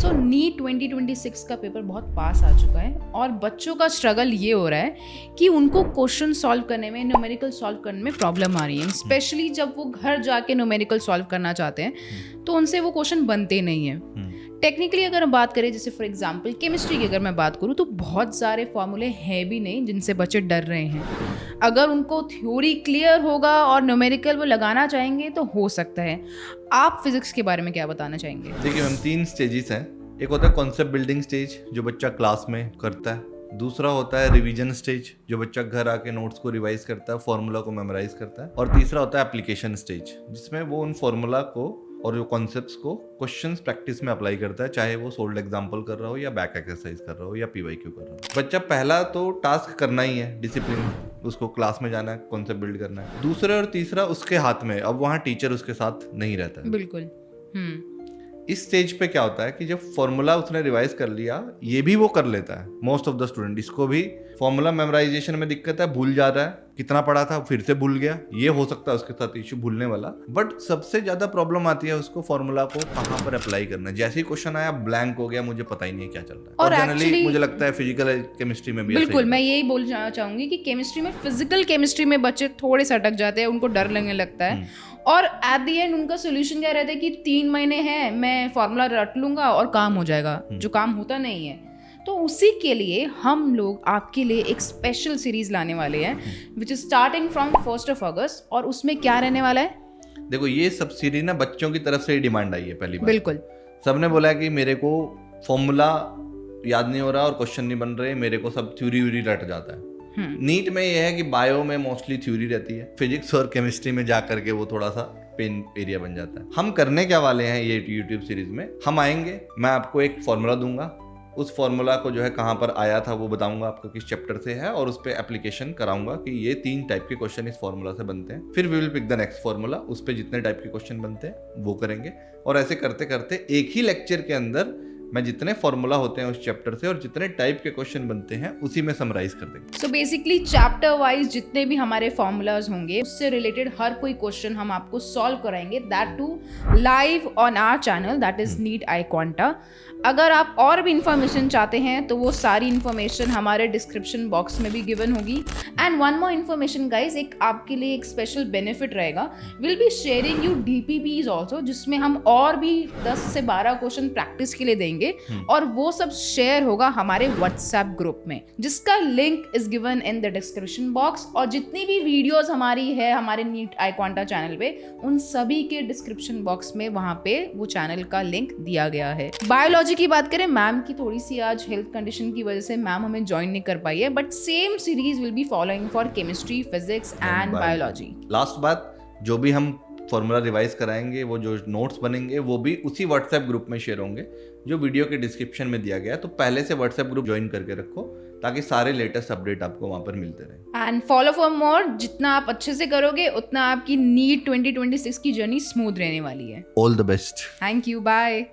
सो NEET 2026 का paper बहुत पास आ चुका है और बच्चों का स्ट्रगल ये हो रहा है कि उनको क्वेश्चन सॉल्व करने में, न्यूमेरिकल सॉल्व करने में प्रॉब्लम आ रही है। स्पेशली जब वो घर जाके न्यूमेरिकल सॉल्व करना चाहते हैं तो उनसे वो क्वेश्चन बनते नहीं हैं। टेक्निकली अगर हम बात करें, जैसे फॉर एग्जांपल केमिस्ट्री की अगर मैं बात करूँ, तो बहुत सारे फॉर्मूले हैं भी नहीं जिनसे बच्चे डर रहे हैं। अगर उनको थ्योरी क्लियर होगा और न्यूमेरिकल वो लगाना चाहेंगे तो हो सकता है। आप फिजिक्स के बारे में क्या बताना चाहेंगे? देखिए मैम, 3 स्टेजेस हैं। एक होता है कॉन्सेप्ट बिल्डिंग स्टेज, जो बच्चा क्लास में करता है। दूसरा होता है रिवीजन स्टेज, जो बच्चा घर आके नोट्स को रिवाइज करता है, फॉर्मूला को मेमोराइज करता है। और तीसरा होता है एप्लीकेशन स्टेज, जिसमें वो उन फॉर्मूला को और जो कॉन्सेप्ट्स को क्वेश्चंस प्रैक्टिस में अप्लाई करता है, चाहे वो सोल्ड एग्जांपल कर रहा हो या बैक एक्सरसाइज कर रहा हो या पीवाईक्यू कर रहा हो। बच्चा पहला तो टास्क करना ही है, डिसिप्लिन, उसको क्लास में जाना है, कॉन्सेप्ट बिल्ड करना है। दूसरा और तीसरा उसके हाथ में, अब वहाँ टीचर उसके साथ नहीं रहता है। बिल्कुल। इस स्टेज पे क्या होता है कि जब फॉर्मूला उसने रिवाइज कर लिया, ये भी वो कर लेता है, मोस्ट ऑफ द स्टूडेंट। इसको भी फॉर्मूला मेमोराइजेशन में दिक्कत है, भूल जाता है, कितना पढ़ा था फिर से भूल गया, ये हो सकता है उसके साथ इश्यू, भूलने वाला। बट सबसे ज्यादा प्रॉब्लम आती है उसको फॉर्मूला को कहाँ पर अप्लाई करना है। जैसे ही क्वेश्चन आया, ब्लैंक हो गया, मुझे पता ही नहीं है क्या चल रहा है। और जनरली मुझे लगता है फिजिकल केमिस्ट्री में भी बिल्कुल, मैं यही बोलना चाहूंगी कि केमिस्ट्री में, फिजिकल केमिस्ट्री में बच्चे थोड़े से अटक जाते हैं, उनको डर लगने लगता है और एट द एंड उनका सोल्यूशन क्या रहता है कि 3 महीने हैं, मैं फॉर्मूला रट लूंगा और काम हो जाएगा, जो काम होता नहीं है। तो उसी के लिए हम लोग आपके लिए एक स्पेशल सीरीज लाने वाले हैं, विच इज स्टार्टिंग फ्रॉम 1 अगस्त। और उसमें क्या रहने वाला है? देखो, ये सब सीरीज ना बच्चों की तरफ से ही डिमांड आई है। पहली बार बिल्कुल, सबने बोला है कि मेरे को फॉर्मूला याद नहीं हो रहा और क्वेश्चन नहीं बन रहे, मेरे को सब थ्योरी व्यूरी रट जाता है। नीट में ये है कि बायो में मोस्टली थ्योरी रहती है, फिजिक्स और केमिस्ट्री में जा करके वो थोड़ा सा पेन एरिया बन जाता है। हम करने क्या वाले हैं ये यूट्यूब सीरीज में, हम आएंगे, मैं आपको एक फॉर्मूला दूंगा, उस फॉर्मूला को जो है कहाँ पर आया था वो बताऊंगा आपको, किस चैप्टर से है, और उस पर एप्लीकेशन कराऊंगा कि ये 3 टाइप के क्वेश्चन इस फॉर्मूला से बनते हैं। फिर we will pick the next formula, उस पर जितने टाइप के क्वेश्चन बनते हैं वो करेंगे। और ऐसे करते करते एक ही लेक्चर के अंदर मैं जितने फॉर्मूला होते हैं उस चैप्टर से और जितने टाइप के क्वेश्चन बनते हैं उसी में समराइज कर देंगे। सो बेसिकली चैप्टर वाइज जितने भी हमारे फॉर्मूलाज होंगे, उससे रिलेटेड हर कोई क्वेश्चन हम आपको सॉल्व कराएंगे, that to live on our channel, that is NEET iQuanta. अगर आप और भी इंफॉर्मेशन चाहते हैं तो वो सारी इंफॉर्मेशन हमारे डिस्क्रिप्शन बॉक्स में भी गिवन होगी। And one more information guys, एक आपके लिए एक स्पेशल बेनिफिट रहेगा, will be sharing you DPPs also, जिसमें हम और भी 10 से 12 क्वेश्चन प्रैक्टिस के लिए देंगे और वो सब शेयर होगा हमारे व्हाट्सएप ग्रुप में, जिसका link is given in the description box. और जितनी भी वीडियोस हमारी है हमारे नीट आई क्वांटा चैनल पे, उन सभी के डिस्क्रिप्शन बॉक्स में वहां पे वो चैनल का लिंक दिया गया है। बायोलॉजी की बात करें, मैम की थोड़ी सी आज हेल्थ कंडीशन की वजह से मैम हमें ज्वाइन नहीं कर पाई है, but same series will be following for chemistry, physics and biology. Last बात, जो भी हम फॉर्मूला रिवाइज कराएंगे, वो जो नोट्स बनेंगे वो भी उसी व्हाट्सएप ग्रुप में शेयर होंगे जो वीडियो के डिस्क्रिप्शन में दिया गया है। तो पहले से व्हाट्सएप ग्रुप ज्वाइन करके रखो ताकि सारे लेटेस्ट अपडेट आपको वहां पर मिलते रहे। एंड फॉलो फॉर मोर, जितना आप अच्छे से करोगे उतना आपकी नीट 2026 की जर्नी स्मूथ रहने वाली है। All the best. Thank you, bye.